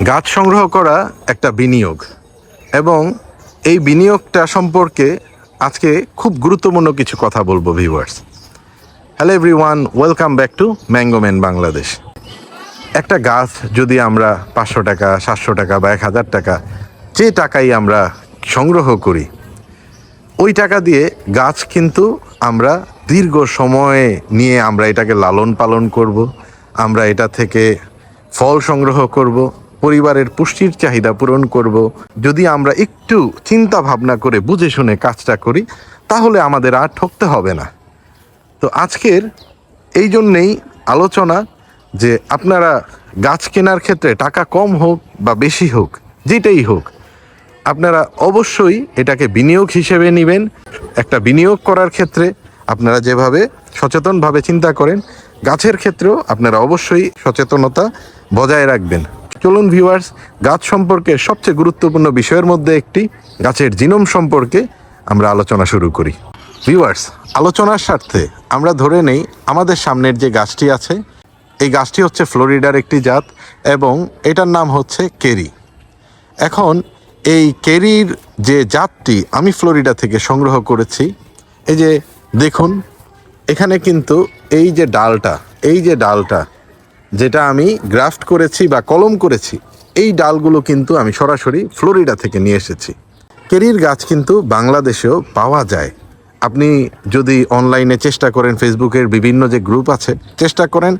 গাছ সংগ্রহ করা একটা বিনিয়োগ এবং এই বিনিয়োগটা সম্পর্কে আজকে খুব গুরুত্বপূর্ণ কিছু কথা বলবো viewers. Hello everyone, welcome back to mango man Bangladesh. একটা গাছ যদি আমরা 500 টাকা, 700 টাকা বা 1000 টাকা যে টাকাই আমরা সংগ্রহ করি, ওই টাকা দিয়ে গাছ কিন্তু আমরা দীর্ঘ সময়ে নিয়ে আমরা এটাকে লালন পালন করব, আমরা এটা থেকে ফল সংগ্রহ করব, পরিবারের পুষ্টির চাহিদা পূরণ করব। যদি আমরা একটু চিন্তা ভাবনা করে বুঝে শুনে কাজটা করি, তাহলে আমাদের আর ঠকতে হবে না। তো আজকের এই জন্যেই আলোচনা যে আপনারা গাছ কেনার ক্ষেত্রে টাকা কম হোক বা বেশি হোক, যেটাই হোক, আপনারা অবশ্যই এটাকে বিনিয়োগ হিসেবে নেবেন। একটা বিনিয়োগ করার ক্ষেত্রে আপনারা যেভাবে সচেতনভাবে চিন্তা করেন, গাছের ক্ষেত্রেও আপনারা অবশ্যই সচেতনতা বজায় রাখবেন। চলুন ভিউয়ার্স, গাছ সম্পর্কে সবচেয়ে গুরুত্বপূর্ণ বিষয়ের মধ্যে একটি গাছের জিনোম সম্পর্কে আমরা আলোচনা শুরু করি। ভিউয়ার্স, আলোচনার স্বার্থে আমরা ধরে নেই আমাদের সামনের যে গাছটি আছে, এই গাছটি হচ্ছে ফ্লোরিডার একটি জাত এবং এটার নাম হচ্ছে কেরি। এখন এই কেরির যে জাতটি আমি ফ্লোরিডা থেকে সংগ্রহ করেছি, এই যে দেখুন এখানে কিন্তু এই যে ডালটা যেটা আমি গ্রাফট করেছি বা কলম করেছি, এই ডালগুলো কিন্তু আমি সরাসরি ফ্লোরিডা থেকে নিয়ে এসেছি। কেরির গাছ কিন্তু বাংলাদেশেও পাওয়া যায়। আপনি যদি অনলাইনে চেষ্টা করেন, ফেসবুকের বিভিন্ন যে গ্রুপ আছে, চেষ্টা করেন,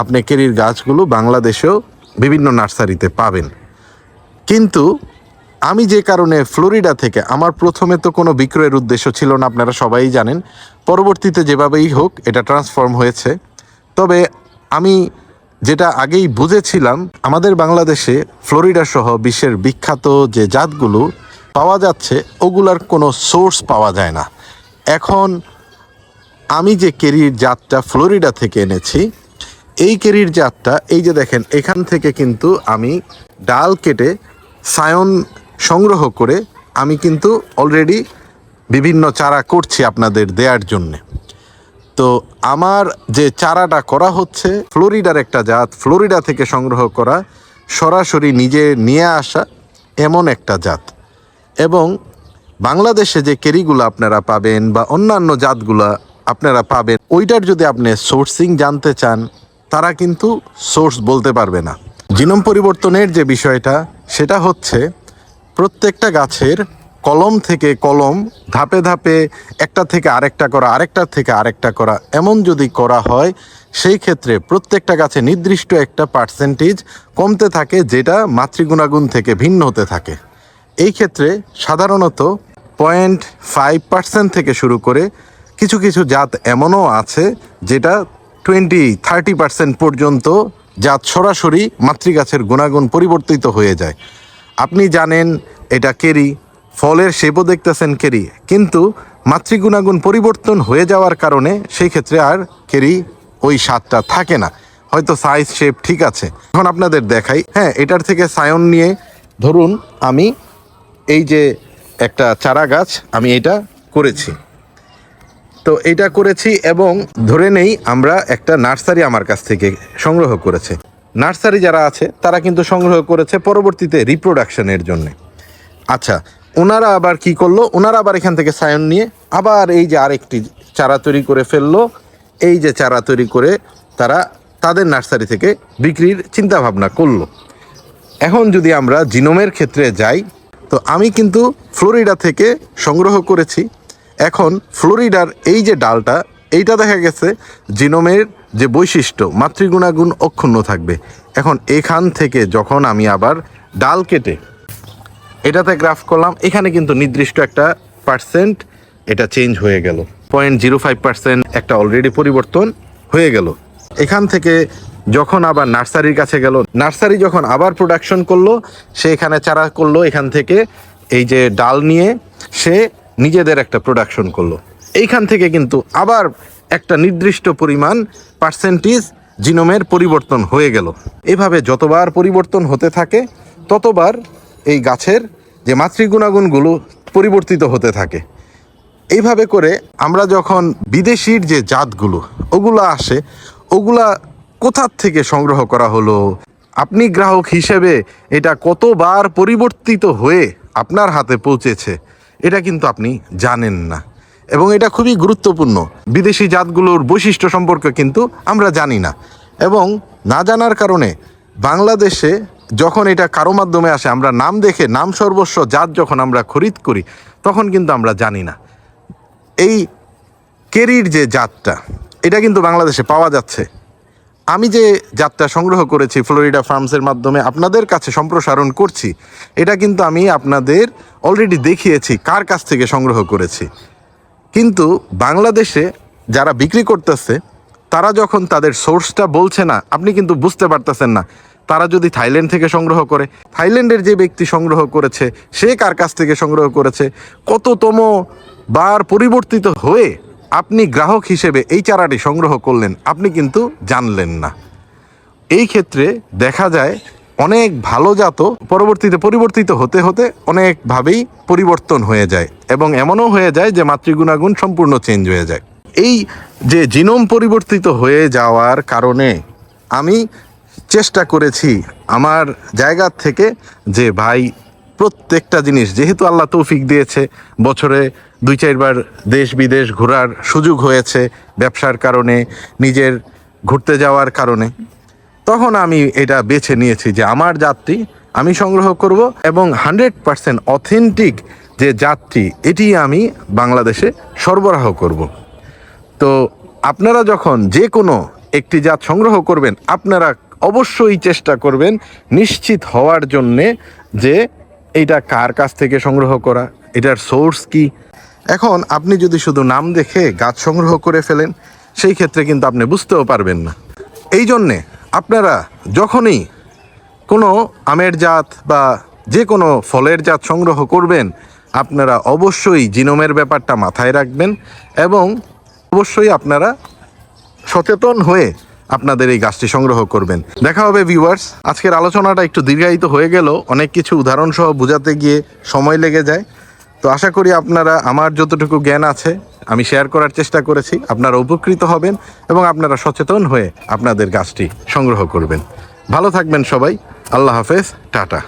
আপনি কেরির গাছগুলো বাংলাদেশেও বিভিন্ন নার্সারিতে পাবেন। কিন্তু আমি যে কারণে ফ্লোরিডা থেকে, আমার প্রথমে তো কোনো বিক্রয়ের উদ্দেশ্য ছিল না, আপনারা সবাই জানেন। পরবর্তীতে যেভাবেই হোক এটা ট্রান্সফর্ম হয়েছে। তবে আমি যেটা আগেই বুঝেছিলাম, আমাদের বাংলাদেশে ফ্লোরিডা সহ বিশ্বের বিখ্যাত যে জাতগুলো পাওয়া যাচ্ছে, ওগুলার কোনো সোর্স পাওয়া যায় না। এখন আমি যে কেরির জাতটা ফ্লোরিডা থেকে এনেছি, এই কেরির জাতটা এই যে দেখেন, এখান থেকে কিন্তু আমি ডাল কেটে সায়ন সংগ্রহ করে আমি কিন্তু অলরেডি বিভিন্ন চারা করছি আপনাদের দেওয়ার জন্যে। তো আমার যে চারাটা করা হচ্ছে ফ্লোরিডার একটা জাত, ফ্লোরিডা থেকে সংগ্রহ করা, সরাসরি নিজে নিয়ে আসা এমন একটা জাত। এবং বাংলাদেশে যে কেরিগুলো আপনারা পাবেন বা অন্যান্য জাতগুলো আপনারা পাবেন, ওইটার যদি আপনি সোর্সিং জানতে চান, তারা কিন্তু সোর্স বলতে পারবে না। জিনোম পরিবর্তনের যে বিষয়টা, সেটা হচ্ছে প্রত্যেকটা গাছের কলম থেকে কলম, ধাপে ধাপে একটা থেকে আরেকটা করা, আরেকটার থেকে আরেকটা করা, এমন যদি করা হয়, সেই ক্ষেত্রে প্রত্যেকটা গাছে নির্দিষ্ট একটা পার্সেন্টেজ কমতে থাকে, যেটা মাতৃগুণাগুণ থেকে ভিন্ন হতে থাকে। এই ক্ষেত্রে সাধারণত 0.5% থেকে শুরু করে কিছু কিছু জাত এমনও আছে যেটা 20-30% পর্যন্ত জাত সরাসরি মাতৃগাছের গুণাগুণ পরিবর্তিত হয়ে যায়। আপনি জানেন এটা কেরি, ফলের শেপও দেখতেছেন কেরি, কিন্তু মাতৃগুণাগুণ পরিবর্তন হয়ে যাওয়ার কারণে সেই ক্ষেত্রে আর কেরি ওই স্বাদটা থাকে না। হয়তো সাইজ শেপ ঠিক আছে। এখন আপনাদের দেখাই, হ্যাঁ, এটার থেকে সায়ন নিয়ে ধরুন আমি এই যে একটা চারা গাছ আমি এটা করেছি, তো এটা করেছি এবং ধরে নেই আমরা একটা নার্সারি আমার কাছ থেকে সংগ্রহ করেছে। নার্সারি যারা আছে তারা কিন্তু সংগ্রহ করেছে পরবর্তীতে রিপ্রোডাকশনের জন্য। আচ্ছা, ওনারা আবার কি করলো, ওনারা আবার এখান থেকে সায়ন নিয়ে আবার এই যে আরেকটি চারা তৈরি করে ফেললো। এই যে চারা তৈরি করে তারা তাদের নার্সারি থেকে বিক্রির চিন্তা ভাবনা করলো। এখন যদি আমরা জিনোমের ক্ষেত্রে যাই, তো আমি কিন্তু ফ্লোরিডা থেকে সংগ্রহ করেছি। এখন ফ্লোরিডার এই যে ডালটা, এইটা দেখা গেছে জিনোমের যে বৈশিষ্ট্য, মাতৃগুণাগুণ অক্ষুণ্ণ থাকবে। এখন এখান থেকে যখন আমি আবার ডাল কেটে এটাতে গ্রাফ করলাম, এখানে কিন্তু নির্দিষ্ট একটা পার্সেন্ট এটা চেঞ্জ হয়ে গেল, 0.05% একটা অলরেডি পরিবর্তন হয়ে গেল। এখান থেকে যখন আবার নার্সারির কাছে গেল, নার্সারি যখন আবার প্রোডাকশন করলো, সে এখানে চারা করলো, এখান থেকে এই যে ডাল নিয়ে সে নিজেদের একটা প্রোডাকশন করলো। এইখান থেকে কিন্তু আবার একটা নির্দিষ্ট পরিমাণ পার্সেন্টেজ জিনোমের পরিবর্তন হয়ে গেল। এভাবে যতবার পরিবর্তন হতে থাকে, ততবার এই গাছের যে মাতৃগুণাগুণগুলো পরিবর্তিত হতে থাকে। এইভাবে করে আমরা যখন বিদেশির যে জাতগুলো ওগুলো আসে, ওগুলা কোথার থেকে সংগ্রহ করা হলো, আপনি গ্রাহক হিসেবে এটা কতবার পরিবর্তিত হয়ে আপনার হাতে পৌঁছেছে এটা কিন্তু আপনি জানেন না, এবং এটা খুবই গুরুত্বপূর্ণ। বিদেশি জাতগুলোর বৈশিষ্ট্য সম্পর্কে কিন্তু আমরা জানি না, এবং না জানার কারণে বাংলাদেশে যখন এটা কারো মাধ্যমে আসে, আমরা নাম দেখে নাম সর্বস্ব জাত যখন আমরা খরিদ করি তখন কিন্তু আমরা জানি না এই কেরির যে জাতটা এটা কিন্তু বাংলাদেশে পাওয়া যাচ্ছে। আমি যে জাতটা সংগ্রহ করেছি ফ্লোরিডা ফার্মসের মাধ্যমে আপনাদের কাছে সম্প্রসারণ করছি, এটা কিন্তু আমি আপনাদের অলরেডি দেখিয়েছি কার কাছ থেকে সংগ্রহ করেছি। কিন্তু বাংলাদেশে যারা বিক্রি করতেছে তারা যখন তাদের সোর্সটা বলছে না, আপনি কিন্তু বুঝতে পারতেছেন না তারা যদি থাইল্যান্ড থেকে সংগ্রহ করে, থাইল্যান্ডের যে ব্যক্তি সংগ্রহ করেছে সে কার কাছ থেকে সংগ্রহ করেছে, কততম বার পরিবর্তিত হয়ে আপনি গ্রাহক হিসেবে এই চারাটি সংগ্রহ করলেন আপনি কিন্তু জানলেন না। এই ক্ষেত্রে দেখা যায় অনেক ভালো জাত পরবর্তীতে পরিবর্তিত হতে হতে অনেকভাবেই পরিবর্তন হয়ে যায়, এবং এমনও হয়ে যায় যে মাতৃগুণাগুণ সম্পূর্ণ চেঞ্জ হয়ে যায়। এই যে জিনোম পরিবর্তিত হয়ে যাওয়ার কারণে আমি চেষ্টা করেছি আমার জায়গা থেকে যে ভাই প্রত্যেকটা জিনিস, যেহেতু আল্লাহ তৌফিক দিয়েছে বছরে 2-4 বার দেশ বিদেশ ঘোরার সুযোগ হয়েছে ব্যবসার কারণে, নিজের ঘুরতে যাওয়ার কারণে, তখন আমি এটা বেছে নিয়েছি যে আমার জাতটি আমি সংগ্রহ করব, এবং 100% অথেন্টিক যে জাতটি এটি আমি বাংলাদেশে সরবরাহ করব। তো আপনারা যখন যে কোনো একটি জাত সংগ্রহ করবেন আপনারা অবশ্যই চেষ্টা করবেন নিশ্চিত হওয়ার জন্যে যে এইটা কার কাছ থেকে সংগ্রহ করা, এটার সোর্স কি। এখন আপনি যদি শুধু নাম দেখে গাছ সংগ্রহ করে ফেলেন সেই ক্ষেত্রে কিন্তু আপনি বুঝতেও পারবেন না। এই জন্যে আপনারা যখনই কোনো আমের জাত বা যে কোনো ফলের জাত সংগ্রহ করবেন আপনারা অবশ্যই জিনোমের ব্যাপারটা মাথায় রাখবেন, এবং অবশ্যই আপনারা সচেতন হয়ে আপনাদের এই গাছটি সংগ্রহ করবেন। দেখা হবে ভিউয়ার্স। আজকের আলোচনাটা একটু দীর্ঘায়িত হয়ে গেল, অনেক কিছু উদাহরণ সহ বোঝাতে গিয়ে সময় লেগে যায়। তো আশা করি আপনারা আমার যতটুকু জ্ঞান আছে আমি শেয়ার করার চেষ্টা করেছি, আপনারা উপকৃত হবেন এবং আপনারা সচেতন হয়ে আপনাদের গাছটি সংগ্রহ করবেন। ভালো থাকবেন সবাই, আল্লাহ হাফেজ, টাটা।